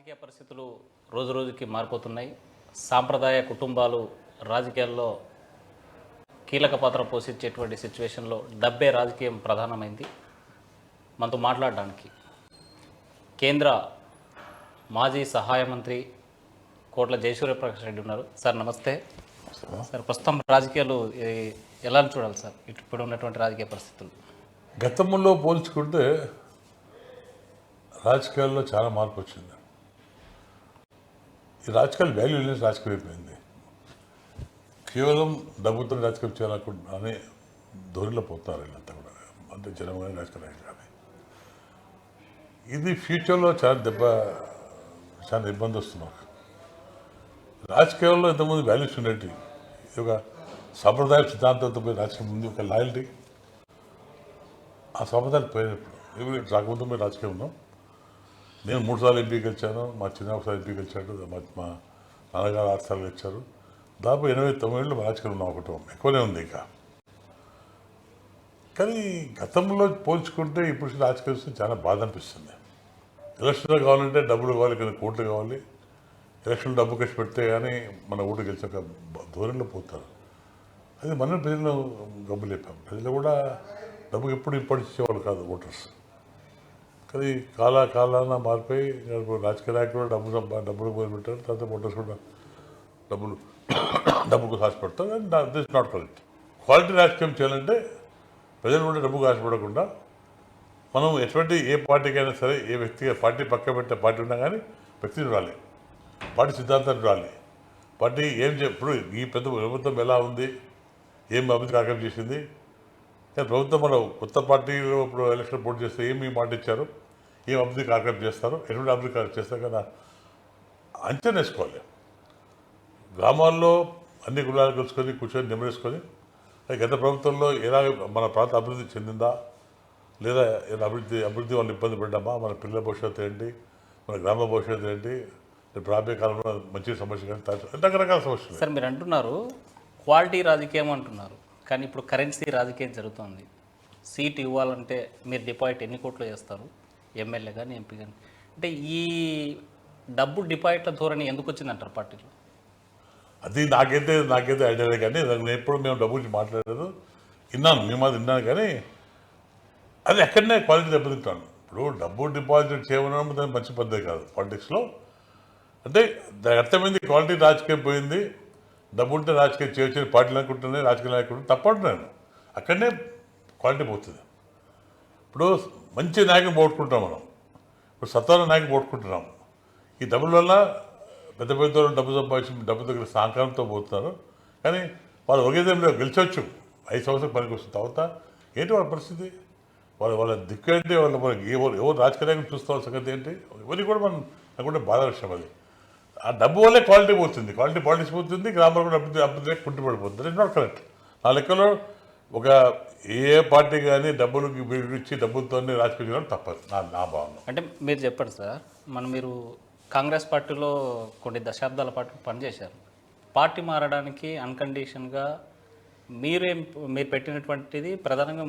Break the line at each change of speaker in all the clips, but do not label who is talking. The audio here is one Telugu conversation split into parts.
రాజకీయ పరిస్థితులు రోజురోజుకి మారిపోతున్నాయి. సాంప్రదాయ కుటుంబాలు రాజకీయాల్లో కీలక పాత్ర పోషించేటువంటి సిచ్యువేషన్లో డబ్బే రాజకీయం ప్రధానమైంది. మనతో మాట్లాడడానికి కేంద్ర మాజీ సహాయ మంత్రి కోట్ల జయసూర్యప్రకాష్ రెడ్డి ఉన్నారు. సార్ నమస్తే. సార్ ప్రస్తుతం రాజకీయాలు ఎలా చూడాలి సార్ ఇప్పుడు ఉన్నటువంటి రాజకీయ పరిస్థితులు?
గతంలో పోల్చుకుంటే రాజకీయాల్లో చాలా మార్పు వచ్చింది. ఈ రాజకీయాలు వాల్యూ లేని రాజకీయం అయిపోయింది. కేవలం డబ్బుతో రాజకీయం చేయాలనుకుంటున్నా అనే ధోరణిలో పోతున్నారు వీళ్ళంతా కూడా, అంటే జనం కానీ రాజకీయ నాయకులు కానీ. ఇది ఫ్యూచర్లో చాలా ఇబ్బంది వస్తున్నారు. రాజకీయాల్లో ఇంతకుముందు వాల్యూస్ ఉండేవి. ఇది ఒక సాంప్రదాయ సిద్ధాంతంతో పోయి రాజకీయం ఉంది, ఒక లాయల్టీ. ఆ సాంప్రదాయాలు పోయినప్పుడు ఇవి రాకముందు మేము రాజకీయం ఉన్నాం. నేను 3 సార్లు ఎంపీ గెలిచాను, మా చిన్న ఒకసారి ఎంపీ గెలిచాడు, మా నాన్నగారు 6 సార్లు గెలిచారు. దాదాపు 89 ఏళ్ళు రాజకీయం ఉన్నాం, ఒకటి ఎక్కువనే ఉంది. ఇంకా కానీ గతంలో పోల్చుకుంటే ఇప్పుడు రాజకీయం చాలా బాధ అనిపిస్తుంది. ఎలక్షన్లో కావాలంటే డబ్బులు కావాలి, కానీ కోట్లు కావాలి. ఎలక్షన్ డబ్బు ఖర్చు పెడితే కానీ మన ఓటు గెలిచాక ధోరణిలో పోతారు. అది మనం ప్రజలు గబ్బు లేపాం. ప్రజలు కూడా డబ్బుకి ఎప్పుడు ఇంపార్టెన్స్ ఇచ్చేవాళ్ళు కాదు ఓటర్స్. కానీ కాలాన మారిపోయి రాజకీయ నాయకులు కూడా డబ్బులు మొదలుపెట్టారు. తర్వాత ఓటర్స్ కూడా డబ్బుకు ఆశపడతారు. And this not correct. Quality రాజకీయం చేయాలంటే ప్రజలు కూడా డబ్బుకు ఆశపడకుండా మనం ఎటువంటి ఏ పార్టీకైనా సరే, ఏ వ్యక్తిగా పార్టీ పక్క పెట్టే పార్టీ ఉన్నా కానీ వ్యక్తిని రాలి, పార్టీ సిద్ధాంతాన్ని రాలి, పార్టీ ఇప్పుడు ఈ పెద్ద ప్రభుత్వం ఎలా ఉంది, ఏం అభివృద్ధి కార్యక్రమం చేసింది. కానీ ప్రభుత్వం మనం కొత్త పార్టీలో ఇప్పుడు ఎలక్షన్ పోటీ చేస్తే ఏమి మాట ఇచ్చారు, ఏం అభివృద్ధి కార్యక్రమం చేస్తారు, ఎటువంటి అభివృద్ధి కార్యక్రమం చేస్తారు కదా అంచనా వేసుకోవాలి. గ్రామాల్లో అన్ని కులాలు కలుసుకొని కూర్చొని నెమ్మరేసుకొని గత ప్రభుత్వంలో ఎలా మన ప్రాంతం అభివృద్ధి చెందిందా, లేదా అభివృద్ధి వాళ్ళు ఇబ్బంది పడ్డామా, మన పిల్లల భవిష్యత్తు ఏంటి, మన గ్రామ భవిష్యత్తు ఏంటి, రాబోయే కాలంలో మంచి సమస్య కానీ రకరకాల సమస్యలు.
సార్ మీరు అంటున్నారు క్వాలిటీ రాజకీయం అంటున్నారు, కానీ ఇప్పుడు కరెన్సీ రాజకీయం జరుగుతుంది. సీట్ ఇవ్వాలంటే మీరు డిపాజిట్ ఎన్ని కోట్లు చేస్తారు, ఎమ్మెల్యే కానీ ఎంపీ కానీ. అంటే ఈ డబ్బు డిపాజిట్ల ధోరణి ఎందుకు వచ్చిందంటారు పార్టీలో?
అది నాకైతే ఐడియా లేదు. కానీ ఎప్పుడు మేము డబ్బు గురించి మాట్లాడలేదు, విన్నాను, మేము అది విన్నాను. కానీ అది ఎక్కడనే క్వాలిటీ దెబ్బతింటాను. ఇప్పుడు డబ్బు డిపాజిట్ చేయడం దాని మంచి పద్ధతి కాదు పాలిటిక్స్లో. అంటే దాని అర్థమైంది క్వాలిటీ రాజకీయం పోయింది, డబ్బు ఉంటే రాజకీయం చేయొచ్చు పార్టీలు అనుకుంటున్నాయి, రాజకీయ నాయకుడు తప్పంటున్నాను. అక్కడనే క్వాలిటీ పోతుంది. ఇప్పుడు మంచి నాయకుని పోగొట్టుకుంటాం మనం, ఇప్పుడు సత్వర నాయకుని పోగొట్టుకుంటున్నాం. ఈ డబ్బుల వల్ల పెద్ద డబ్బు సంపాదించి డబ్బు దగ్గర సహకారంతో పోతున్నారు. కానీ వాళ్ళు ఒకేదేంలో గెలిచవచ్చు, 5 సంవత్సరాలు పనికి వస్తుంది. తర్వాత ఏంటి వాళ్ళ పరిస్థితి, వాళ్ళ దిక్కు ఏంటి, ఎవరు రాజకీయ నాయకులు చూస్తాం సంగతి ఏంటి, ఎవరికి కూడా మనం అనుకుంటే బాధ విషయం. అది ఆ డబ్బు వల్లే క్వాలిటీ పోతుంది, క్వాలిటీ పాలిటిక్స్ పోతుంది, గ్రామాల్లో కూడా అభివృద్ధి కుంటుపడిపోతుంది. It's not correct. నా లెక్కలో ఒక ఏ పార్టీ కానీ డబ్బులు ఇచ్చి డబ్బులతోనే రాజకీయం చేయడం తప్పదు నా భావన.
అంటే మీరు చెప్పండి సార్, మీరు కాంగ్రెస్ పార్టీలో కొన్ని దశాబ్దాల పాటు పనిచేశారు. పార్టీ మారడానికి అన్కండిషన్గా మీరు పెట్టినటువంటిది ప్రధానంగా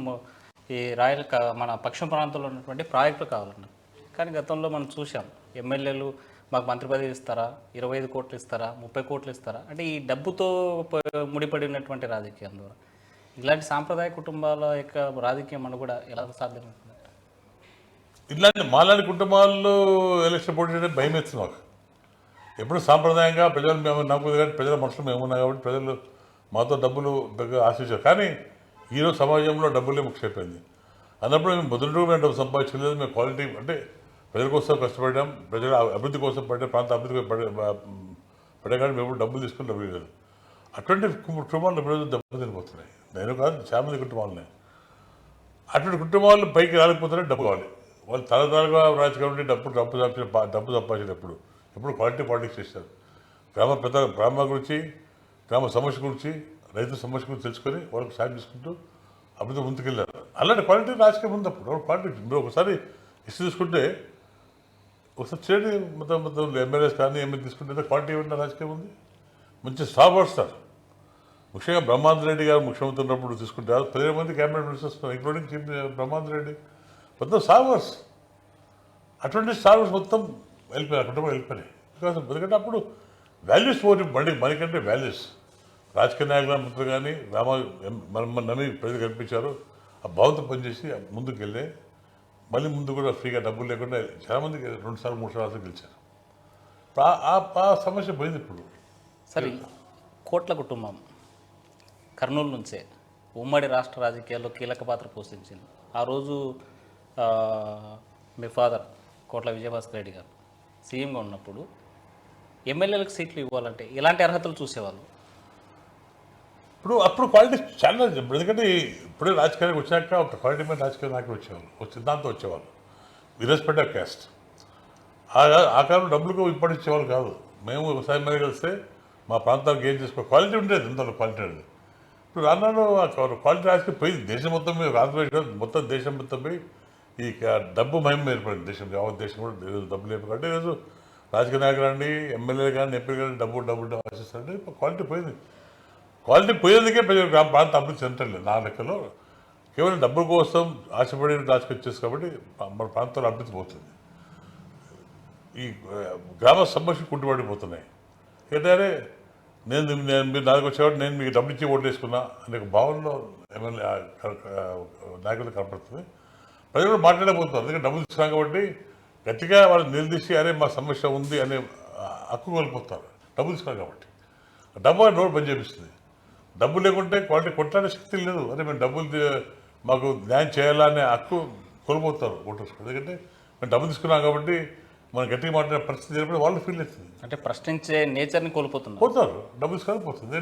ఈ మన పశ్చిమ ప్రాంతంలో ఉన్నటువంటి ప్రాజెక్టులు కావాలన్నారు. కానీ గతంలో మనం చూసాం, ఎమ్మెల్యేలు మాకు మంత్రి పదవి ఇస్తారా, 25 కోట్లు ఇస్తారా, 30 కోట్లు ఇస్తారా, అంటే ఈ డబ్బుతో ముడిపడినటువంటి రాజకీయం ద్వారా ఇలాంటి సాంప్రదాయ కుటుంబాల యొక్క రాజకీయం అని కూడా ఎలా సాధ్యమవుతుంది?
ఇట్లాంటి మాలాంటి కుటుంబాల్లో ఎలక్షన్ పోటీ చేయడం భయం వేస్తుంది మాకు. ఎప్పుడు సాంప్రదాయంగా ప్రజలు మేము నమ్ముకుంది, కానీ ప్రజల మనుషులు మేము ఉన్నాం కాబట్టి ప్రజలు మాతో డబ్బులు ఆశించారు. కానీ ఈరోజు సమాజంలో డబ్బులే ముఖ్యమైపోయింది. అన్నప్పుడు మేము మొదటి మేము డబ్బు సంపాదించలేదు. మేము క్వాలిటీ అంటే ప్రజల కోసం కష్టపడ్డాం, ప్రజల అభివృద్ధి కోసం పడ్డాం, ప్రాంత అభివృద్ధి పడే కానీ మేము డబ్బులు తీసుకుని డబ్బులు లేదు. అటువంటి కుటుంబాలు ప్రజలు డబ్బులు తినిపోతున్నాయి. నేను కాదు, చాలా మంది కుటుంబాలనే. అటువంటి కుటుంబాలు పైకి రాలేకపోతున్నాయి, డబ్బు కావాలి. వాళ్ళు తరతరాలుగా రాజకీయం ఉండి డబ్బు సంపాదించినప్పుడు ఎప్పుడు క్వాలిటీ పాలిటిక్స్ చేస్తారు. గ్రామ గురించి, గ్రామ సమస్య గురించి, రైతు సమస్య గురించి తెలుసుకొని వాళ్ళకి సాయం తీసుకుంటూ అభివృద్ధి ముందుకెళ్ళారు. అలాంటి క్వాలిటీ రాజకీయం ఉంది. అప్పుడు క్వాలిటీ మీరు ఒకసారి ఇష్ట తీసుకుంటే, ఒకసారి చేయండి, మొత్తం ఎమ్మెల్యేస్ కానీ ఎంపీ తీసుకుంటే క్వాలిటీ ఉన్న రాజకీయం ఉంది. మంచి స్టాఫర్స్ సార్, ముఖ్యంగా బ్రహ్మానంద రెడ్డి గారు ముఖ్యమంత్రి ఉన్నప్పుడు తీసుకుంటే 15 మంది cabinet ministers, including chief Brahmananda Reddy, మొత్తం స్టాఫర్స్. అటువంటి స్టాఫర్స్ మొత్తం వెళ్ళిపోయారు, కుటుంబం వెళ్ళిపోయాయి. బికాస్ ఎందుకంటే అప్పుడు వాల్యూస్ పోటీ మనకంటే వాల్యూస్ రాజకీయ నాయకుల మిత్రులు కానీ మనం నమ్మి ప్రజలు కల్పించారు. ఆ భావంతో పనిచేసి ముందుకు వెళ్ళే మళ్ళీ ముందు కూడా ఫ్రీగా డబ్బులు లేకుండా చాలామంది 2 సార్లు 3 సార్లు గెలిచారు. ఆ సమస్య పోయింది ఇప్పుడు.
సరే, కోట్ల కుటుంబం కర్నూలు నుంచే ఉమ్మడి రాష్ట్ర రాజకీయాల్లో కీలక పాత్ర పోషించింది. ఆ రోజు మీ ఫాదర్ కోట్ల విజయభాస్కర్ రెడ్డి గారు సీఎంగా ఉన్నప్పుడు ఎమ్మెల్యేలకు సీట్లు ఇవ్వాలంటే ఎలాంటి అర్హతలు చూసేవాళ్ళు?
అప్పుడు క్వాలిటీ చాలా, ఎందుకంటే ఇప్పుడే రాజకీయానికి వచ్చాక ఒక క్వాలిటీ మీద రాజకీయ నాయకులు వచ్చేవాళ్ళు, ఒక సిద్ధాంతం వచ్చేవాళ్ళు, ఇర్రెస్పెక్ట్ ఆఫ్ క్యాస్ట్. ఆ కాలంలో డబ్బులకు ఇచ్చేవాళ్ళు కాదు. మేము వ్యవసాయం మీద కలిస్తే మా ప్రాంతానికి ఏం చేసుకో క్వాలిటీ ఉండేది, ఇంత క్వాలిటీ ఉండేది. ఇప్పుడు రాను క్వాలిటీ రాజకీయం పోయింది. దేశం మొత్తం మీద, ఆంధ్రప్రదేశ్ మొత్తం దేశం మొత్తం పోయి ఈ డబ్బు మహిమ ఏర్పడింది. దేశం యావత్ దేశం కూడా ఈరోజు డబ్బులు ఏర్పడి ఈరోజు రాజకీయ నాయకులు అండి, ఎమ్మెల్యేలు కానీ ఎంపీలు కానీ డబ్బు ఆశిస్తారంటే క్వాలిటీ పోయింది. క్వాలిటీ పోయేందుకే ప్రజలు ప్రాంతం అభివృద్ధి చెందలేదు. నా లెక్కలో కేవలం డబ్బుల కోసం ఆశపడి రాజకీయం చేసి కాబట్టి మన ప్రాంతంలో అభివృద్ధి పోతుంది. ఈ గ్రామ సమస్యలు కుంటుపడిపోతున్నాయి. ఏంటంటే మీరు నాకు వచ్చేవాడు నేను మీకు డబ్బులు ఇచ్చి ఓట్లు వేసుకున్నా అనే ఒక భావనలో ఎమ్మెల్యే నాయకులు కనపడుతుంది. ప్రజలు మాట్లాడబోతున్నారు. ఎందుకంటే డబ్బులు తీసుకున్నాం కాబట్టి గట్టిగా వాళ్ళు నిలదీసి అరే మా సమస్య ఉంది అనే హక్కు కోల్పోతారు. డబ్బులు తీసుకున్నాం కాబట్టి డబ్బు నోటు పని చేపిస్తుంది. డబ్బు లేకుంటే క్వాలిటీ కొట్లాడే శక్తి లేదు. అరే మేము డబ్బులు మాకు న్యాయం చేయాలనే హక్కు కోల్పోతారు ఓటర్స్. ఎందుకంటే మేము డబ్బులు తీసుకున్నాం కాబట్టి మనం గట్టిగా మాట్లాడే పరిస్థితి జరిగినప్పుడు వాళ్ళు ఫీల్ అవుతుంది.
అంటే ప్రశ్నించే నేచర్ని కోల్పోతున్నారు.
పోతారు, డబ్బులు తీసుకొని పోతుంది.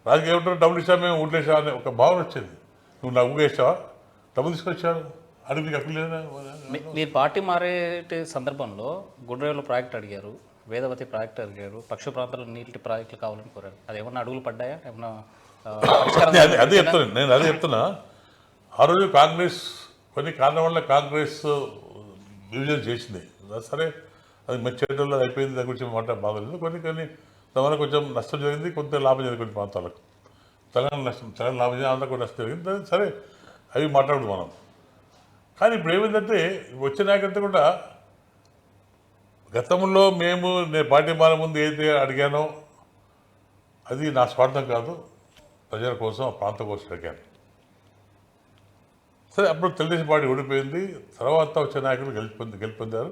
రాజకీయ ఏమంటారు, డబ్బులు ఇచ్చా మేము ఊట్లేసా అనే ఒక భావన వచ్చేది. నువ్వు నాకు ఊగేసావా, డబ్బులు తీసుకొచ్చావు అడిగి మీకు హక్కు లేదా?
మీరు పార్టీ మారే సందర్భంలో గుండ్రేవుల ప్రాజెక్ట్ అడిగారు, వేదవతి ప్రాజెక్ట్ అడిగారు, పక్షు ప్రాంతాల్లో నీటి ప్రాజెక్టులు కావాలని కోరారు. అది ఏమన్నా అడుగులు పడ్డాయా? ఏమన్నా
అదే చెప్తాను నేను, అదే చెప్తున్నా. ఆ రోజు కాంగ్రెస్ కొన్ని కారణం వల్ల కాంగ్రెస్ విభజన చేసింది. సరే, అది మెచ్చేటల్లో అయిపోయింది, దాని గురించి మాట బాగలేదు. కొన్ని దానివల్ల కొంచెం నష్టం జరిగింది, కొంత లాభం జరిగింది కొన్ని ప్రాంతాలకు. తెలంగాణ నష్టం, తెలంగాణ లాభం జరిగింది, ఆంధ్ర కూడా నష్టం జరిగింది. సరే, అవి మాట్లాడదు మనం. కానీ ఇప్పుడు ఏమైందంటే వచ్చే నాయకులతో కూడా గతంలో నేను పార్టీ మారే ముందు ఏదైతే అడిగానో అది నా స్వార్థం కాదు, ప్రజల కోసం ఆ ప్రాంతం కోసం అడిగాను. సరే, అప్పుడు తెలుగుదేశం పార్టీ ఓడిపోయింది. తర్వాత వచ్చే నాయకులు గెలుపొందారు.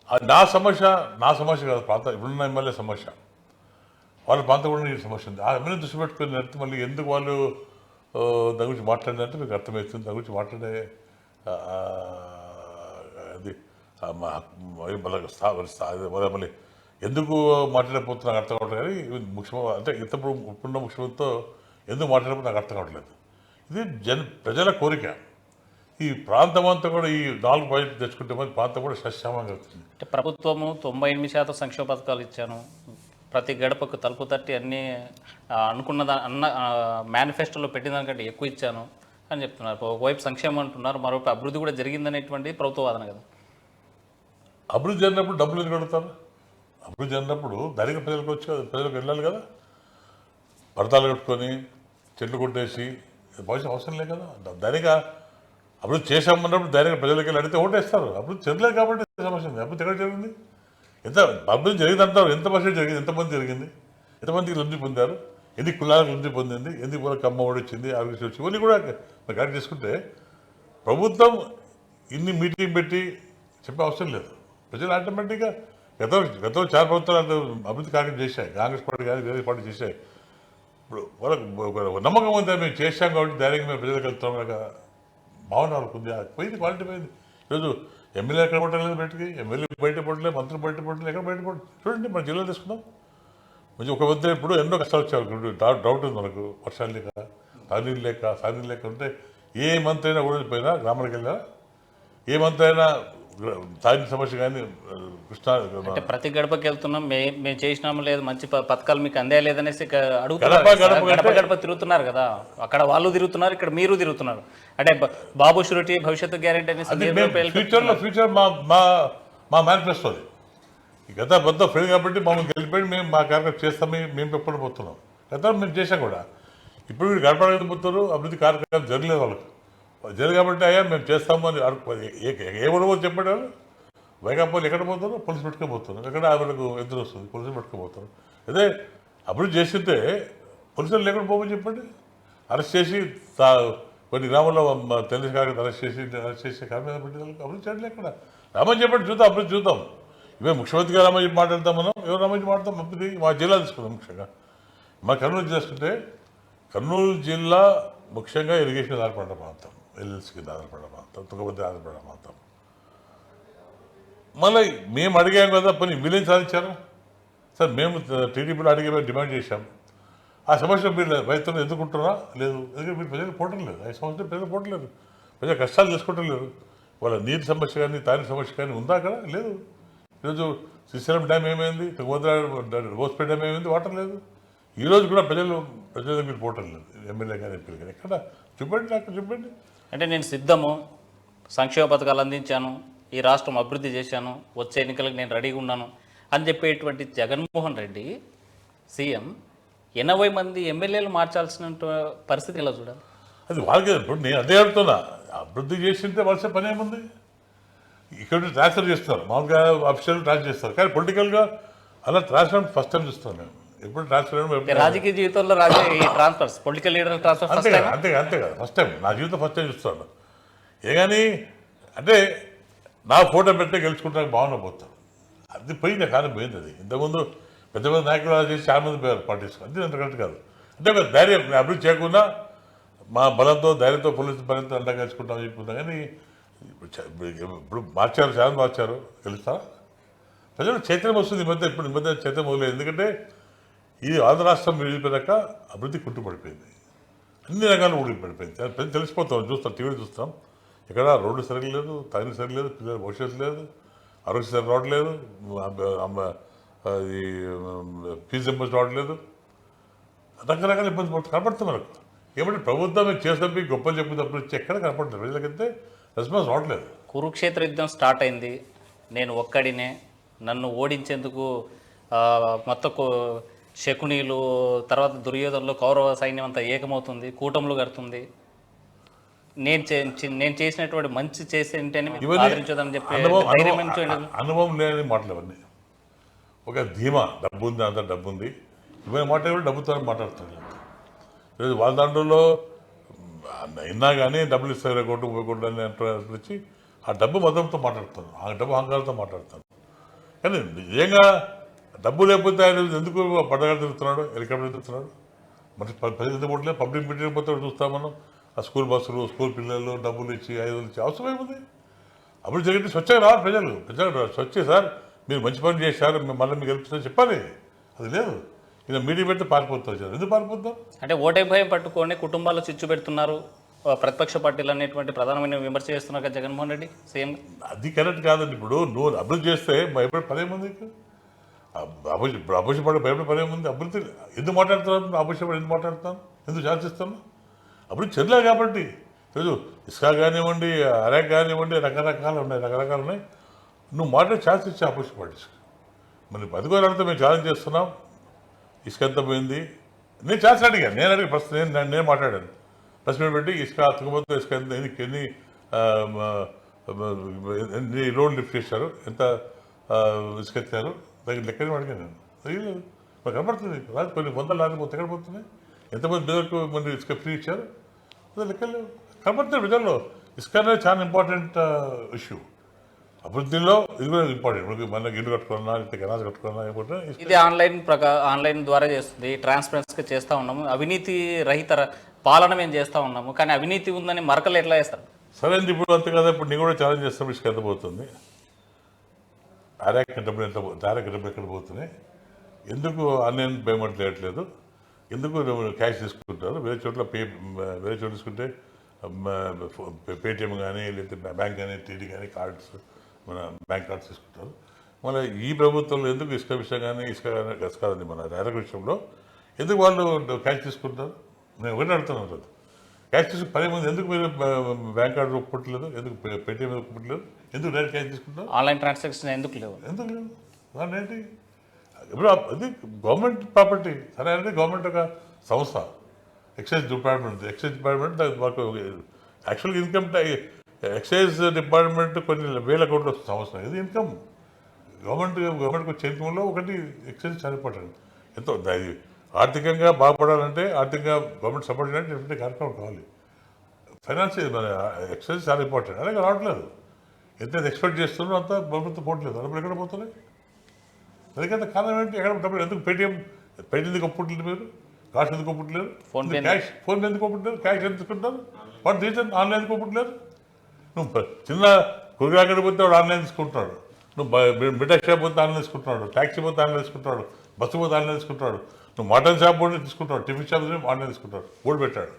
అది నా సమస్య కాదు, ప్రాంతం ఇప్పుడున్న ఎమ్మెల్యే సమస్య. వాళ్ళ ప్రాంతం కూడా నీటి సమస్య ఉంది. ఆ ఎమ్మెల్యే దృష్టి పెట్టుకుని నడితే మళ్ళీ ఎందుకు వాళ్ళు దాని గురించి మాట్లాడినంటే మీకు అర్థమవుతుంది. దాని గురించి మాట్లాడే అది మళ్ళీ ఎందుకు మాట్లాడకపోతే నాకు అర్థం కావట్లేదు. కానీ ముఖ్యమంత్రి అంటే ఇప్పుడున్న ముఖ్యమంత్రితో ఎందుకు మాట్లాడకపోతే నాకు అర్థం కావట్లేదు. ఇది ప్రజల కోరిక. ఈ ప్రాంతం అంతా కూడా ఈ 4 ప్రాజెక్టులు తెచ్చుకుంటే మరి ప్రాంతం కూడా సస్యామంగా అవుతుంది.
అంటే ప్రభుత్వము 98% సంక్షేమ పథకాలు ఇచ్చాను, ప్రతి గడపకు తలుపు తట్టి అన్నీ అన్న మేనిఫెస్టోలో పెట్టిన దానికంటే ఎక్కువ ఇచ్చాను అని చెప్తున్నారు. ఒకవైపు సంక్షేమం అంటున్నారు, మరోవైపు అభివృద్ధి కూడా జరిగిందనేటువంటి ప్రభుత్వ వాదన కదా.
అభివృద్ధి జరిగినప్పుడు డబ్బులు ఎందుకు అడుగుతారు? అభివృద్ధి జరిగినప్పుడు ధనిక ప్రజలకు వెళ్ళాలి కదా. పడతాలు కట్టుకొని చెట్లు కొట్టేసి భవిష్యత్ అవసరం లేదు కదా. ధనిక అభివృద్ధి చేసామన్నప్పుడు ధైర్యంగా ప్రజలకి వెళ్ళి అడిగితే ఓటేస్తారు. అభివృద్ధి చెందలేదు కాబట్టి సమస్య ఉంది. అభివృద్ధి ఎక్కడ జరిగింది? అభివృద్ధి జరిగింది అంటారు. ఎంత పర్సెంట్ జరిగింది? ఎంతమంది జరిగింది? ఎంతమందికి లబ్ధి పొందారు? ఎన్ని కులాలకు లబ్ధి పొందింది? ఎందుకు కూడా కమ్మ ఓడి వచ్చింది, ఆరోగ్యశ్రీ వచ్చింది, ఇవన్నీ కూడా కరెక్ట్ చేసుకుంటే ప్రభుత్వం ఇన్ని మీటింగ్ పెట్టి చెప్పే అవసరం లేదు. ప్రజలు ఆటోమేటిక్గా గతంలో చాలా ప్రభుత్వాలు అభివృద్ధి కార్యక్రమం చేశాయి. కాంగ్రెస్ పార్టీ కానీ వేరే పార్టీ చేశాయి. ఇప్పుడు వాళ్ళకు నమ్మకం ఉంది, మేము చేశాం కాబట్టి ధైర్యంగా మేము ప్రజలకు వెళ్తాం కదా భావన వాళ్ళకు ఉంది. పోయింది, క్వాలిటీ పోయింది. ఈరోజు ఎమ్మెల్యే ఎక్కడ పట్టలేదు బయటకి, ఎమ్మెల్యే బయట పడలేదు, మంత్రులు బయట పడలేదు, ఎక్కడ బయట పడలేదు. చూడండి మన జిల్లాలో తీసుకుందాం. మంచి ఒక మధ్య ఇప్పుడు ఎన్నో కష్టాలు వచ్చాయి. డౌట్ ఉంది మనకు, వర్షాలు లేక, సాగునీళ్ళు లేక ఉంటే ఏ మంత్రి అయినా ఓడిపోయినా గ్రామాలకు వెళ్ళినా, ఏ మంత్రి అయినా తాగిన సమస్య కానీ కృష్ణా
అంటే ప్రతి గడపకి వెళ్తున్నాం, మేము చేసినాము లేదు, మంచి పథకాలు మీకు అందే లేదనేసి అడుగుతున్నారు. గడప తిరుగుతున్నారు కదా, అక్కడ వాళ్ళు తిరుగుతున్నారు, ఇక్కడ మీరు తిరుగుతున్నారు. అంటే బాబు షూరిటీ, భవిష్యత్తు గ్యారెంటీ అనేసి
ఫ్యూచర్ మా మేనిఫెస్టో అది. గత పెద్ద ఫ్రెండ్ కాబట్టి మమ్మల్ని గెలిపోయి మేము మా కార్యక్రమం చేస్తాం, మేము ఎప్పుడు పోతున్నాం. గతంలో మేము చేసాం కూడా. ఇప్పుడు వీళ్ళు గడపడకపోతారు, అభివృద్ధి కార్యక్రమం జరగలేదు వాళ్ళకి. జరిగి కాబట్టి అయ్యా మేము చేస్తాము అని ఏ గొడవ చెప్పాడు. వైకాపాలు ఎక్కడ పోతారు, పోలీసు పెట్టుకోబోతున్నారు. ఎక్కడ వాళ్ళకు ఎదురు వస్తుంది, పోలీసులు పెట్టుకోబోతారు. అదే అభివృద్ధి చేస్తుంటే పోలీసులు లేకుండా పోమని చెప్పండి. అరెస్ట్ చేసి కొన్ని గ్రామాల్లో తెలిసి కాక అరెస్ట్ చేసి కాదు మీద పెట్టి అభివృద్ధి చేయడం ఎక్కడ రామని చెప్పండి. చూద్దాం, అభివృద్ధి చూద్దాం. ఇవే ముఖ్యమంత్రి గారు రామని చెప్పి మాట్లాడతాం. మనం ఎవరు రామని మాట్లాడతాం? అభివృద్ధి మా జిల్లా తీసుకుందాం. ముఖ్యంగా మా కర్నూలు చేసుకుంటే కర్నూలు జిల్లా ముఖ్యంగా ఇరిగేషన్ ఆధారపడిన ప్రాంతం, ఎల్ఎల్సి కింద ఆధారపడిన ప్రాంతం, తుంగభద్ర ఆధారపడిన ప్రాంతం. మళ్ళీ మేము అడిగాం కదా, పని వీళ్ళేం సాధించారు సార్? మేము టీడీపీలో అడిగే డిమాండ్ చేశాం. ఆ సమస్య మీరు రైతులు ఎదుర్కొంటున్నారా? లేదు. ఎందుకంటే మీరు ప్రజలు పోవటం లేదు. 5 సంవత్సరాలు ప్రజలు పోవటం లేదు. ప్రజలు కష్టాలు చేసుకోవటం లేదు. వాళ్ళ నీటి సమస్య కానీ తాని సమస్య కానీ ఉందా అక్కడ? లేదు. ఈరోజు శ్రీశైలం డ్యామ్ ఏమైంది, తుంగభద్ర హోస్పేట డ్యామ్ ఏమైంది, వాటర్ లేదు. ఈరోజు కూడా ప్రజల దగ్గర పోవటం లేదు. ఎమ్మెల్యే కానీ ఎంపీలు కానీ ఎక్కడ చూపండి, అక్కడ చూపండి.
అంటే నేను సిద్ధము, సంక్షేమ పథకాలు అందించాను, ఈ రాష్ట్రం అభివృద్ధి చేశాను, వచ్చే ఎన్నికలకు నేను రెడీగా ఉన్నాను అని చెప్పేటువంటి జగన్మోహన్ రెడ్డి సీఎం 80 మంది ఎమ్మెల్యేలు మార్చాల్సిన పరిస్థితి ఎలా చూడాలి?
అది వాళ్ళకి ఇప్పుడు నేను అదే అడుగుతున్నా. అభివృద్ధి చేసింటే వాళ్ళ పని ఏముంది? ఇక్కడ ట్రాన్స్ఫర్ చేస్తారు, మామూలుగా అఫీషియల్ ట్రాన్స్ఫర్ చేస్తారు. కానీ పొలిటికల్గా అలా ట్రాన్స్ఫర్ ఫస్ట్ టైం చూస్తాను నేను. ఎప్పుడు ట్రాన్స్ఫర్
రాజకీయ జీవితంలో ఈ ట్రాన్స్ఫర్స్, పొలిటికల్ లీడర్ ట్రాన్స్ఫర్
అంతే కదా ఫస్ట్ టైం నా జీవితం ఫస్ట్ టైం చూస్తాను. ఏ కానీ అంటే నా ఫోటో పెట్టే గెలుచుకుంటానికి బాగున్నా పోతాను. అది పోయింది, కాలం పోయింది. అది ఇంతకుముందు పెద్ద పెద్ద నాయకులు చేసి చాలా మంది పోయారు పార్టీస్. అది అంత కరెక్ట్ కాదు. అంటే ఒక ధైర్యం అభివృద్ధి చేయకుండా మా బలంతో ధైర్యంతో పోలీసు బలంతో అంతా గెలుచుకుంటామని చెప్పుకుంటాం. కానీ ఇప్పుడు మార్చారు, చాలా మార్చారు. గెలుస్తారా? ప్రజలు చైతన్యం వస్తుంది ఈ మధ్య. ఇప్పుడు ఈ మధ్య చైతన్యం మొదలైంది. ఎందుకంటే ఈ ఆంధ్ర రాష్ట్రం విడిపోయాక అభివృద్ధి కుంటుపడిపోయింది. అన్ని రంగాలు ఊడిపడిపోయింది. ప్రజలు తెలిసిపోతాం, చూస్తాం, టీవీలో చూస్తాం. ఇక్కడ రోడ్డు సరిగ్గా లేదు, తాగిన సరిగ్గా లేదు, పిల్లల భవిష్యత్తు లేదు, ఆరోగ్య సరి రావట్లేదు, ఈ ఫీజు ఎంబర్స్ రావట్లేదు, రకరకాల ఇబ్బంది పడుతుంది. కనపడుతుంది మనకు. ఏమంటే ప్రభుత్వం చేసేపి గొప్పలు చెప్పేటప్పుడు ఎక్కడ కనపడుతుంది. ప్రజలకైతే రెస్పాన్స్ రావట్లేదు.
కురుక్షేత్ర యుద్ధం స్టార్ట్ అయింది, నేను ఒక్కడినే, నన్ను ఓడించేందుకు మొత్తం శకునీలు, తర్వాత దుర్యోధనలు, కౌరవ సైన్యం అంతా ఏకమవుతుంది, కూటములు కడుతుంది. నేను చేసినటువంటి మంచి చేసేంటని ఆదరించదని చెప్పి
అనుభవం లేని మాటలు అవన్నీ. ఒక ధీమా, డబ్బు ఉంది, అంత డబ్బు ఉంది, ఇవన్నీ మాట్లాడి డబ్బుతో మాట్లాడుతున్నాను. ఈరోజు వాళ్ళ దాంట్లో అయినా కానీ డబ్బులు ఇస్తారు, కొట్టుకోకుండా వచ్చి ఆ డబ్బు మతంతో మాట్లాడుతాను, ఆ డబ్బు అహంకారంతో మాట్లాడతాను. కానీ నిజంగా డబ్బు లేకపోతే ఆయన ఎందుకు పడగలు తిరుగుతున్నాడు, హెలికాప్టర్ తిరుగుతున్నాడు? మరి ప్రజలు ఎందుకు పోవట్లేదు? పబ్లిక్ మీటింగ్ పోతే చూస్తాం మనం. ఆ స్కూల్ బస్సులు, స్కూల్ పిల్లలు డబ్బులు ఇచ్చి 500 ఇచ్చి అవసరం ఏముంది? అప్పుడు జరిగితే స్వచ్ఛంగా రావాలి ప్రజలు. స్వచ్ఛే సార్, మీరు మంచి పని చేశారు, మళ్ళీ మీకు గెలుపుతుందని చెప్పాలి. అది లేదు. ఇలా మీడియా పెడితే పారిపోతాం. ఎందుకు పారిపోతాం?
అంటే ఓటే భయం పట్టుకొని కుటుంబాలు చిచ్చు పెడుతున్నారు, ప్రతిపక్ష పార్టీలు అనేటువంటి ప్రధానమైన విమర్శ చేస్తున్నారు కదా జగన్మోహన్ రెడ్డి సీఎం.
అది కరెక్ట్ కాదండి. ఇప్పుడు నువ్వు అభివృద్ధి చేస్తే భయపడే పని ఏముంది? అభివృద్ధి భయపడే పని ఏముంది? అభివృద్ధి ఎందుకు మాట్లాడుతున్నాను? అభివృద్ధి ఎందుకు మాట్లాడుతాను? ఎందుకు శాసిస్తాను? అభివృద్ధి చెల్లే కాబట్టి. ఈరోజు ఇసుక కానివ్వండి, అరేక్ కానివ్వండి, రకరకాలు ఉన్నాయి. నువ్వు మాట్లాడి ఛాన్స్ ఇచ్చే అభివృద్ధి పార్టీస్కి. మరి 10 అడిగితే మేము ఛాలెంజ్ చేస్తున్నాం. ఇసుక ఎంత పోయింది? నేను ఛాన్స్ అడిగాను. నేను ఫస్ట్ నేను మాట్లాడాను. ప్రెస్ మీట్ పెట్టి ఇసుక తుంగభద్ర ఇసుక ఎన్ని రోడ్లు లిఫ్ట్ చేశారు, ఎంత ఇసుక ఎత్తారు, దగ్గర లెక్కని అడిగాను నేను. తెలియలేదు. మాకు కనపడుతుంది. రాదు కొన్ని 100 లారీలు ఎక్కడ పోతున్నాయి, ఎంతమంది బిజలకు మన ఇసుక ఫ్రీ ఇచ్చారు, లెక్కలు కనపడుతుంది ప్రజల్లో. ఇసుక అనేది చాలా ఇంపార్టెంట్ ఇష్యూ. అభివృద్ధిలో ఇది కూడా ఇంపార్టెంట్. మనకి ఇల్లు కట్టుకున్నా, లేకపోతే గనాలు కట్టుకున్నా,
ఇది ఆన్లైన్ ద్వారా చేస్తుంది, ట్రాన్స్పరెన్స్గా చేస్తూ ఉన్నాము, అవినీతి రహిత పాలన మేము చేస్తూ ఉన్నాము. కానీ అవినీతి ఉందని మరకలు ఎట్లా వేస్తారు?
సరే అండి, ఇప్పుడు అంతే కదా. ఇప్పుడు నేను కూడా ఛాలెంజ్ చేస్తాను. ఇసుక ఎంత పోతుంది, డైరెక్ట్ డబ్బులు ఎక్కడ పోతున్నాయి, ఎందుకు ఆన్లైన్ పేమెంట్ లేట్లేదు, ఎందుకు క్యాష్ తీసుకుంటారు? వేరే చోట్ల తీసుకుంటే పేటిఎం కానీ, లేకపోతే బ్యాంక్ కానీ, టీడీ కానీ కార్డ్స్, మన బ్యాంక్ కార్డ్స్ తీసుకుంటారు. మళ్ళీ ఈ ప్రభుత్వంలో ఎందుకు ఇసుక విషయం కానీ, ఇసుక కాదండి మన డైరెక్ట్ విషయంలో ఎందుకు వాళ్ళు క్యాష్ తీసుకుంటారు? నేను ఒకటి అడుగుతున్నాను కదా. క్యాష్ తీసుకుని 10 మంది ఎందుకు మీరు బ్యాంక్ కార్డు ఒప్పుకోవట్లేదు, ఎందుకు పేటిఎం ఒప్పుకోవట్లేదు, ఎందుకు డైరెక్ట్ క్యాష్ తీసుకుంటారు?
ఆన్లైన్ ట్రాన్సాక్షన్ ఎందుకు లేవు?
దాని ఏంటి? ఇప్పుడు అది గవర్నమెంట్ ప్రాపర్టీ. సరే అంటే గవర్నమెంట్ ఒక సంస్థ, ఎక్సైజ్ డిపార్ట్మెంట్ మాకు యాక్చువల్గా ఎక్సైజ్ డిపార్ట్మెంట్ కొన్ని వేల కోట్లు వస్తుంది సంవత్సరం. ఇది ఇన్కమ్ గవర్నమెంట్కి వచ్చే ఇన్కంలో ఒకటి ఎక్సైజ్ చాలా ఇంపార్టెంట్. ఎంతో అది ఆర్థికంగా బాగుపడాలంటే ఆర్థికంగా గవర్నమెంట్ సపోర్ట్ చేయాలంటే డిఫరెంట్ కార్యక్రమం కావాలి. ఫైనాన్స్ మన ఎక్సైజ్ చాలా ఇంపార్టెంట్. అలాగే రావట్లేదు. ఎంతైతే ఎక్స్పెక్ట్ చేస్తున్నారో అంత ప్రభుత్వం పోవట్లేదు. డబ్బులు ఎక్కడ పోతున్నాయి? అందుకంత కారణం ఏంటి? ఎక్కడ డబ్బులు ఎందుకు పేటీఎం ఎందుకు ఒప్పుట్లేదు? మీరు కాస్ట్ ఎందుకు ఒప్పుట్లేదు? ఫోన్ ఎందుకు ఒప్పుట్లేదు? క్యాష్ ఎందుకు తీసుకుంటారు? వాడు రీజన్ ఆన్లైన్ ఎందుకు ఒప్పుట్లేదు? నువ్వు చిన్న కూరగాయలు పోతే వాడు ఆన్లైన్ తీసుకుంటున్నాడు. నువ్వు మిఠాయి షాప్ పోతే ఆన్లైన్ తీసుకుంటున్నాడు. ట్యాక్సీ పోతే ఆన్లైన్ తీసుకుంటాడు. బస్సు పోతే ఆన్లైన్ తీసుకుంటాడు. నువ్వు మటన్ షాప్ పోతే తీసుకుంటాడు. టిఫిన్ షాప్ ఆన్లైన్ తీసుకుంటాడు. బోర్డు పెట్టాడు.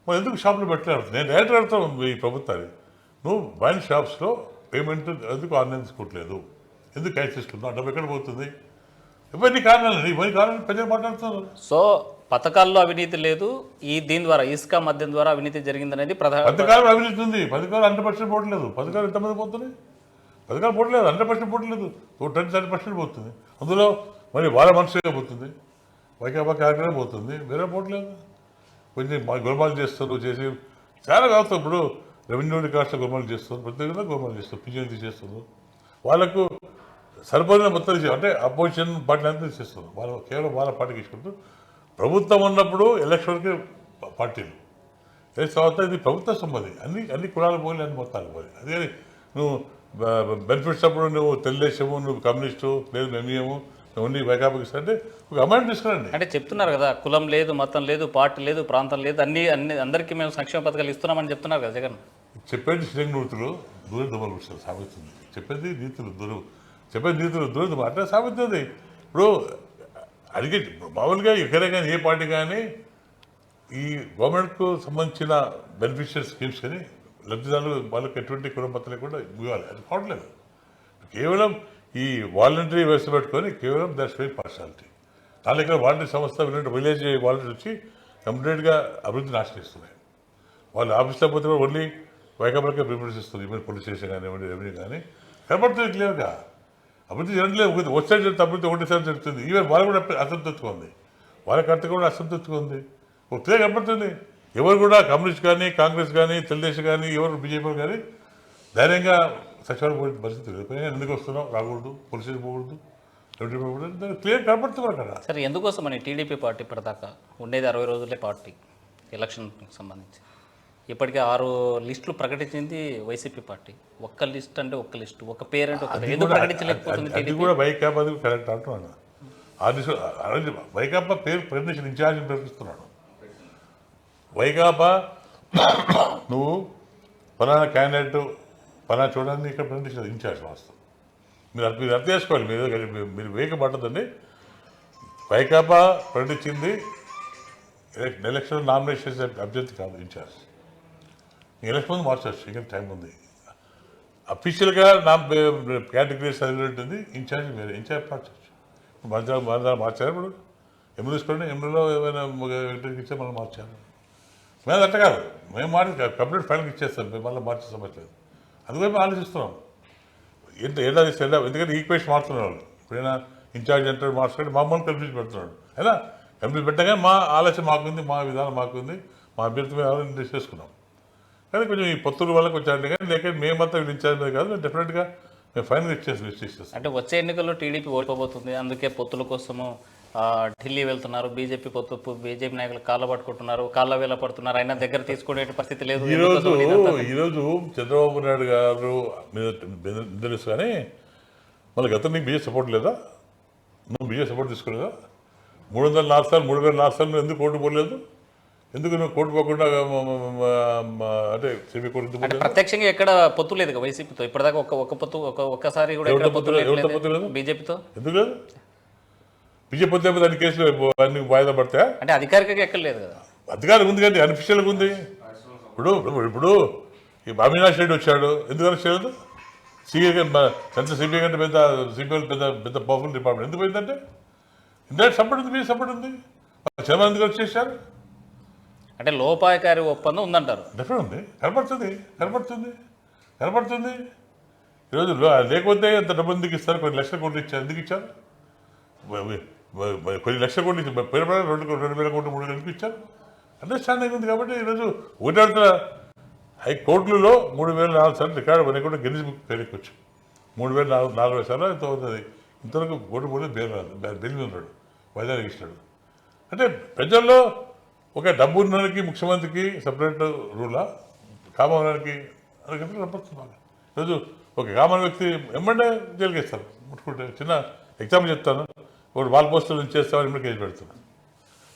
మరి ఎందుకు షాపులో పెట్టలేదు? నేను డైరెక్ట్ అడుగుతాను ఈ ప్రభుత్వాన్ని. నువ్వు వైన్ షాప్స్లో పేమెంట్ ఎందుకు ఆన్లైన్ తీసుకోవట్లేదు? ఎందుకు క్యాష్ తీసుకుంటున్నావు? డబ్బు ఎక్కడ పోతుంది? ఇవన్నీ కారణాలండి. ఇవన్నీ కారణాలు ప్రజలు మాట్లాడుతున్నారు.
సో పథకాల్లో అవినీతి లేదు, దీని ద్వారా ఇసుక మద్యం ద్వారా అవినీతి జరిగిందనేది
పథకాలు అవినీతి ఉంది. పథకాలు 100% పోవట్లేదు. పథకాలు ఎంతమంది పోతున్నాయి? పథకాలు పోవట్లేదు. 100% పోవట్లేదు. 20% పోతుంది. అందులో మరి వాళ్ళ మనసుగా పోతుంది. వైకాపా కార్యక్రమం పోతుంది. వేరే పోవట్లేదు. కొంచెం గొడవలు చేస్తారు. చేసి చాలా కావచ్చు. ఇప్పుడు రెవెన్యూ రికార్డ్స్లో గొడవలు చేస్తారు. ప్రత్యేకంగా గొడవలు చేస్తారు. పింఛన్ తీసేస్తారు. వాళ్ళకు సరిపోయిన మొత్తం అంటే అపోజిషన్ పార్టీ అంతా తీసేస్తారు. వాళ్ళు కేవలం వాళ్ళ పార్టీకి ఇచ్చుకుంటూ ప్రభుత్వం ఉన్నప్పుడు ఎలక్షన్కి పార్టీలు తర్వాత ఇది ప్రభుత్వ సంబంధి. అన్ని కులాలు పోయి అన్ని మొత్తాలు పోయి. అదే నువ్వు బెనిఫిట్స్ అప్పుడు నువ్వు తెలుగుదేశము, నువ్వు కమ్యూనిస్టు, లేదు మేమేమో ఓన్లీ వైకాపాకి ఇస్తా అంటే ఒక అమౌంట్ తీసుకురండి.
అంటే చెప్తున్నారు కదా, కులం లేదు, మతం లేదు, పార్టీ లేదు, ప్రాంతం లేదు, అందరికీ మేము సంక్షేమ పథకాలు ఇస్తున్నామని చెప్తున్నారు కదా జగన్.
చెప్పేది శ్రీరంగనూతులు దూరం దొమ్మలు కూర్చోరు సాగుతుంది. చెప్పేది నీతులు దూరం, చెప్పేది నీతులు దూరం అట్లా సాగుతుంది. ఇప్పుడు అడిగే మామూలుగా ఎక్కడే కానీ ఏ పార్టీ కానీ ఈ గవర్నమెంట్కు సంబంధించిన బెనిఫిషియల్ స్కీమ్స్ కానీ లబ్ధిదారులు వాళ్ళకి ఎటువంటి కుటుంబం లేకుండా ఇవ్వాలి. అది కావట్లేదు. కేవలం ఈ వాలంటరీ వ్యవస్థ పెట్టుకొని కేవలం దట్స్ వెరీ పార్షాలిటీ. నాలుగు ఇక్కడ వాలంటరీ సంస్థ విలేజ్ వాలంటీర్ వచ్చి కంప్లీట్గా అభివృద్ధిని ఆశ్రయిస్తున్నాయి. వాళ్ళు ఆఫీస్లో పోతే కూడా ఓన్లీ వైకాపాకే ప్రిఫరెన్స్ ఇస్తుంది. ఈవెన్ పోలీస్ స్టేషన్ కానివ్వండి, రెవెన్యూ కానీ కనబడుతుంది క్లియర్గా. అభివృద్ధి జరగలేదు. వచ్చేది జరుగుతుంది, అభివృద్ధి ఒకటేసారి జరుగుతుంది. ఈవెన్ వాళ్ళు కూడా అసంతృప్తిగా ఉంది. వాళ్ళ కర్త కూడా అసంతృప్తిగా ఉంది. ఒక క్లియర్ కనబడుతుంది. ఎవరు కూడా కమ్యూనిస్ట్ కానీ, కాంగ్రెస్ కానీ, తెలుగుదేశం కానీ, ఎవరు బీజేపీ కానీ ధైర్యంగా సచివాలయం పోయే పరిస్థితి లేదు. ఎందుకు వస్తున్నాం? రాకూడదు, పోలీస్ స్టేషన్ పోకూడదు, రెవెన్యూ పోకూడదు, క్లియర్ కనబడుతుంది అక్కడ.
సరే, ఎందుకోసం అని టీడీపీ పార్టీ ఇప్పటిదాకా ఉండేది 60 రోజులే పార్టీ ఎలక్షన్కి సంబంధించి. ఇప్పటికే 6 లిస్టులు ప్రకటించింది వైసీపీ పార్టీ. ఒక్క లిస్ట్ అంటే ఒక్క లిస్టు, ఒక పేరు అంటే ఒక ఎందుకు ప్రకటించలేకపోతుంది?
అది కూడా వైకాపా కరెక్ట్ అంటున్నాను. వైకాపా పేరు ప్రకటించిన ఇన్ఛార్జిని ప్రకటిస్తున్నాడు. వైకాపా నువ్వు ఫలానా క్యాండిడేట్ ఫలానా చూడండి ఇక్కడ ప్రకటించిన ఇన్ఛార్జ్ వాస్తవం. మీరు అర్థం చేసుకోవాలి. మీరు వేగపడ్డదండి. వైకాపా ప్రకటించింది ఎలక్షన్ నామినేషన్ అభ్యర్థి కాదు ఇన్ఛార్జ్. ఎలక్షన్ ముందు మార్చవచ్చు, ఇంకా టైం ఉంది. అఫీషియల్గా నా కేటగిరీ సర్టిఫికేట్ ఉంది. ఇన్ఛార్జ్ వేరే ఇన్ఛార్జ్ మార్చవచ్చు. మార్చారు. ఇప్పుడు ఎమ్మెల్యే తీసుకోండి. ఎమ్మెల్యేలో ఏమైనా ఇచ్చే మనం మార్చారు. మేము అట్ట కాదు. మేము కంప్లీట్ ఫైనల్కి ఇచ్చేస్తాం. మేము మళ్ళీ మార్చే సమస్యలేదు. అందుకని మేము ఆలోచిస్తున్నాం ఏంటో తీసుకెళ్ళా. ఎందుకంటే ఈక్వేషన్ మారుతున్నారు వాళ్ళు. ఇప్పుడైనా ఇన్ఛార్జ్ అంటారు మార్చుకుంటే మమ్మల్ని కన్ఫ్యూజ్ పెడుతున్నాడు. అయినా కన్ఫ్యూజ్ పెట్టగానే మా ఆలోచన మాకుంది, మా విధానం మాకుంది, మా అభ్యర్థి మేము ఎవరైనా చేసుకున్నాం. కానీ కొంచెం ఈ పొత్తుల వల్ల కొంచెం అంటే కానీ లేకపోతే మేమంతా వీళ్ళు ఇన్ఛార్జ్ కాదు. మేము డెఫినెట్గా మేము ఫైనల్ ఇచ్చేస్తాం.
అంటే వచ్చే ఎన్నికల్లో టీడీపీ ఓడిపోబోతుంది. అందుకే పొత్తుల కోసము ఢిల్లీ వెళ్తున్నారు. బీజేపీ నాయకులు కాళ్ళ పట్టుకుంటున్నారు, కాళ్ళ వేళ పడుతున్నారు. అయినా దగ్గర తీసుకునే పరిస్థితి లేదు.
ఈరోజు చంద్రబాబు నాయుడు గారు మీద తెలుసు కానీ మళ్ళీ గతం నీకు బీజేపీ సపోర్ట్ లేదా? నువ్వు బీజేపీ సపోర్ట్ తీసుకోలేదా? 304 సార్లు 304 సార్లు ఎందుకు కోర్టు పోలేదు? ఎందుకు నువ్వు కోర్టు పోకుండా అంటే సిబిఐ కోర్టు
ప్రత్యక్షంగా ఎక్కడ పొత్తు లేదు వైసీపీతో ఇప్పటిదాకా? ఒక్క పొత్తు ఒక్కసారి కూడా పొత్తు లేదు బీజేపీతో.
ఎందుకు లేదు? బీజేపీ పొత్తు అన్ని కేసులు అన్ని వాయిదా పడతాయా?
అంటే అధికారికంగా ఎక్కడ లేదు కదా.
అధికారం ఉంది కానీ అన్అఫిషియల్గా ఉంది. ఇప్పుడు ఈ అవినాష్ రెడ్డి వచ్చాడు. ఎందుకు అరెస్ట్ చేయలేదు? సిబిఐ కంటే పెద్ద సిబిఐ పెద్ద పవర్ఫుల్ డిపార్ట్మెంట్ ఎందుకు పోయిందంటే ఇండైరెక్ట్ సపోర్ట్ ఉంది, మీ సపోర్ట్ ఉంది. చైర్మన్ ఎందుకు వచ్చేసారు?
అంటే లోపాయకారి ఒప్పందం ఉందంటారు.
డెఫినెట్ ఉంది. కనపడుతుంది. ఈరోజు లేకపోతే ఎంత డబ్బు ఎందుకు ఇస్తారు? కొన్ని లక్షల కోట్లు ఇచ్చారు. ఎందుకు ఇచ్చారు? కొన్ని లక్షల కోట్లు ఇచ్చారు. 2,000 కోట్లు 3,000 ఎందుకు ఇచ్చారు? అండర్స్టాండింగ్ ఉంది. కాబట్టి ఈరోజు ఓటాడుతున్న కోట్లలో 3,004 సార్లు రికార్డు పని కూడా గిన్నెస్ బుక్ పేరుకొచ్చు. 3,004 సార్లు ఎంతో అవుతుంది. ఇంతవరకు ఓటు బెయిల్ ఉన్నాడు, వైజాగ్ ఇచ్చినాడు. అంటే ప్రజల్లో ఒక డబ్బు ఉన్నవానికి ముఖ్యమంత్రికి సపరేట్ రూలా, కామన్కి అది నడుపుతుంది. ఈరోజు ఒక కామన్ వ్యక్తి ఎమ్మంటే జైలుకి ఇస్తారు ముట్టుకుంటే. చిన్న ఎగ్జాంపుల్ చెప్తాను. ఒకటి వాల్ పోస్టులు నుంచి చేస్తామని ఇప్పుడు కేసు పెడుతున్నారు,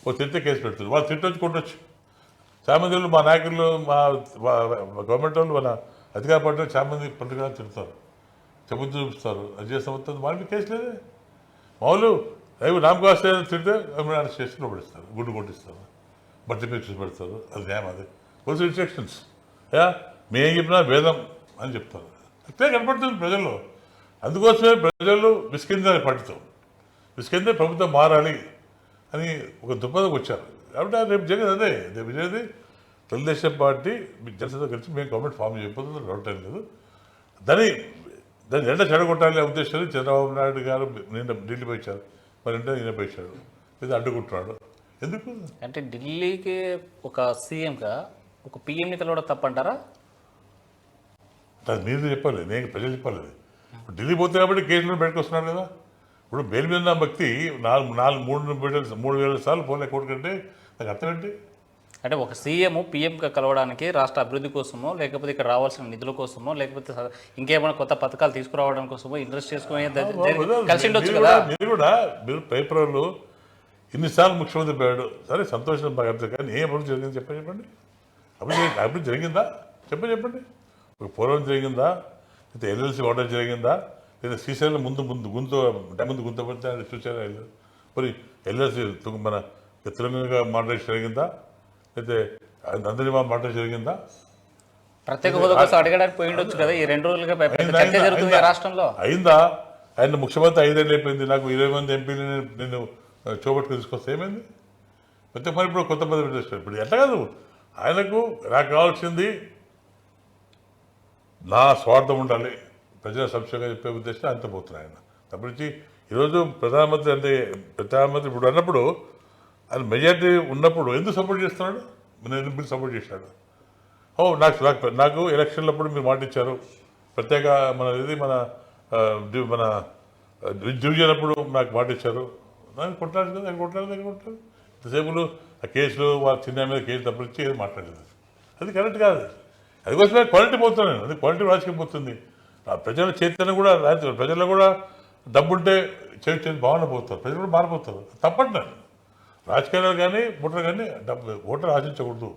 ఒక తిట్టే కేసు పెడుతున్నారు. వాళ్ళు తిట్టొచ్చు కొట్టొచ్చు. చాలా మంది మా నాయకులు, మా గవర్నమెంట్ వాళ్ళు, మన అధికార పార్టీ చాలా మంది పొలిటికల్ తిడతారు, చెబుతూ చూపిస్తారు, అది చేస్తాం వస్తుంది. వాళ్ళకి కేసు లేదే. మామూలు అవి నామకాస్తే తింటే అరెస్ట్ చేసి లోపడిస్తారు, గుడ్డు కొట్టిస్తారు, బట్టి పిక్చర్స్ పెడతారు. అది న్యాయం. అది పోలీసు ఇన్స్ట్రక్షన్స్ మేము చెప్పినా వేదం అని చెప్తారు. అట్లే కనపడుతుంది ప్రజల్లో. అందుకోసమే ప్రజలు విసికిందని పట్టుతాం, విసికిందే ప్రభుత్వం మారాలి అని ఒక దృక్పథంకి వచ్చారు. కాబట్టి రేపు జరిగేది అదే. రేపు జరిగేది తెలుగుదేశం పార్టీ జనసేనతో కలిసి మేము గవర్నమెంట్ ఫామ్ చేయకపోతే డౌట్ ఏం లేదు. దాన్ని ఎండ చెడగొట్టాలి అనే ఉద్దేశంలో చంద్రబాబు నాయుడు గారు నిన్న ఢిల్లీ పోయించారు, మరి అంటే ఈయన పోయించాడు, ఇది అడ్డుకుంటున్నాడు. ఎందుకు
అంటే ఢిల్లీకి ఒక సీఎంగా ఒక పిఎంని కలవడం తప్పంటారా?
అది మీరు చెప్పాలి, నేను ప్రజలు చెప్పాలి. అది ఇప్పుడు ఢిల్లీ పోతే కాబట్టి కేసులో బయటకు వస్తున్నాడు కదా. ఇప్పుడు బెయిల్ మీద ఉన్న వ్యక్తి 3,000 సార్లు పోలే కోర్టు కంటే నాకు అర్థం ఏంటి?
అంటే ఒక సీఎం పిఎంగా కలవడానికి రాష్ట్ర అభివృద్ధి కోసమో, లేకపోతే ఇక్కడ రావాల్సిన నిధుల కోసమో, లేకపోతే ఇంకేమైనా కొత్త పథకాలు తీసుకురావడం కోసమో ఇన్వెస్ట్ చేసుకుని కలిసి ఉండొచ్చు కదా.
మీరు పేపర్లో ఇన్నిసార్లు ముఖ్యమంత్రి పోయాడు, సరే సంతోషం బాగా అర్థం. కానీ ఏ అభివృద్ధి జరిగింది చెప్పండి. అభివృద్ధి జరిగిందా చెప్పండి. ఒక పోలవరం జరిగిందా, లేదా ఎల్ఎల్సి వాటర్ జరిగిందా, లేదా శ్రీశైలం ముందు గుంత పడితే ఆయన చూసారా? మరి ఎల్ఎల్సి మన తెలంగాణ మోడరేషన్ జరిగిందా, అయితే అందరి మోడరేషన్ జరిగిందా?
ప్రత్యేక హోదా కోసం అడగడానికి పోయి ఉండొచ్చు కదా. ఈ 2 రోజులుగా చర్చ జరుగుతుంది రాష్ట్రంలో.
అయిందా? ఆయన ముఖ్యమంత్రి 5 ఏళ్ళు అయిపోయింది. నాకు 20 మంది ఎంపీలు నేను చూపట్టుకు తీసుకొస్తే ఏమైంది? ప్రతి పని ఇప్పుడు కొత్త పదవి పెట్టేస్తాడు. ఇప్పుడు ఎట్లా కాదు, ఆయనకు నాకు కావాల్సింది నా స్వార్థం ఉండాలి, ప్రజల సంక్షేమంగా చెప్పే ఉద్దేశం అంత పోతున్నాయి ఆయన. తప్పించి ఈరోజు ప్రధానమంత్రి ఇప్పుడు అన్నప్పుడు ఆయన మెజార్టీ ఉన్నప్పుడు ఎందుకు సపోర్ట్ చేస్తున్నాడు? నేను బిల్ సపోర్ట్ చేశాడు. నాకు ఎలక్షన్లప్పుడు మీరు మాట ఇచ్చారు, ప్రత్యేక మన డివిజన్ అప్పుడు నాకు మాట ఇచ్చారు. నాకు కొట్లాడు కదా, కొట్లాడు ఇంతసేపులు ఆ కేసులు వాళ్ళ చిన్న మీద కేసు తప్పించి ఏది మాట్లాడలేదు. అది కరెక్ట్ కాదు. అది కోసమే క్వాలిటీ పోతున్నాను, అది క్వాలిటీ రాజకీయం పోతుంది. ప్రజల చైతన్యం కూడా, ప్రజల్లో కూడా డబ్బుంటే చేతి భావన పోతారు, ప్రజలు కూడా మారిపోతారు. తప్పంటున్నాను. రాజకీయాలు కానీ ఓటర్ కానీ ఓటర్ ఆశించకూడదు.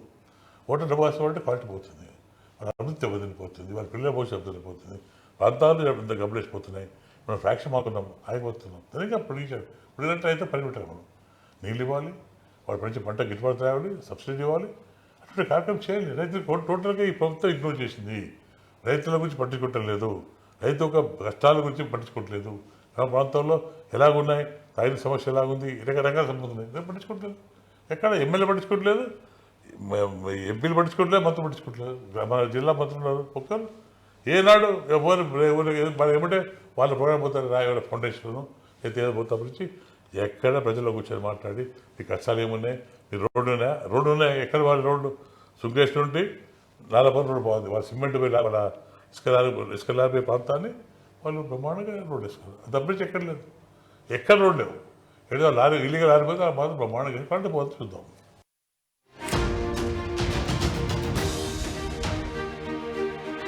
ఓటర్ డబ్బు ఆశపడితే క్వాలిటీ పోతుంది, వాళ్ళ అభివృద్ధి దెబ్బతినిపోతుంది, వాళ్ళ పిల్లల భవిష్యత్తు దెబ్బతినిపోతుంది, ప్రాంతాలు గమనించిపోతున్నాయి. మనం ఫ్యాక్షన్ మాకున్నాం, ఆగిపోతున్నాం. సరిగ్గా పొడిగినట్టు అయితే పని పెట్టాలి. మనం నీళ్ళు ఇవ్వాలి, వాళ్ళ నుంచి పంట గిట్టుబాటు తేవాలి, సబ్సిడీ ఇవ్వాలి. అటువంటి కార్యక్రమం చేయాలి. రైతులు టోటల్గా ఈ ప్రభుత్వం ఇగ్నోర్ చేసింది. రైతుల గురించి పట్టించుకోవటం లేదు, రైతు యొక్క కష్టాల గురించి పట్టించుకోవట్లేదు. ప్రాంతంలో ఎలాగున్నాయి, రైతు సమస్య ఎలాగుంది, రకరకాల సమస్యలు ఉన్నాయి, పట్టించుకోవట్లేదు. ఎక్కడ ఎమ్మెల్యే పట్టించుకోవట్లేదు, ఎంపీలు పట్టించుకోవట్లేదు, మంత్రులు పట్టించుకోవట్లేదు. మన జిల్లా మంత్రులు ఉన్నారు ఒక్కరు. ఏనాడు ఏమంటే వాళ్ళ ప్రోగ్రాం పోతారు, రాయవాడ ఫౌండేషన్ అయితే ఏదో పోతా గురించి ఎక్కడ ప్రజల్లో కూర్చొని మాట్లాడి ఈ కష్టాలు ఏమున్నాయి, ఈ రోడ్డు ఉన్నాయి ఎక్కడ వాళ్ళ రోడ్డు సుంకేష్ నుండి నాలపల్లి రోడ్డు బాగుంది, వాళ్ళ సిమెంట్ పోయి వాళ్ళ ఇసుకలాపే ప్రాంతాన్ని వాళ్ళు బ్రహ్మాండంగా రోడ్డు వేసుకున్నారు. అది తప్పించి ఎక్కడ లేదు, ఎక్కడ రోడ్డు లేవు. ఏదో లారీ ఇల్లీగల్ లారీ పోతే ఆ మాత్రం బ్రహ్మాండంగా కంటే పోతే చూద్దాం.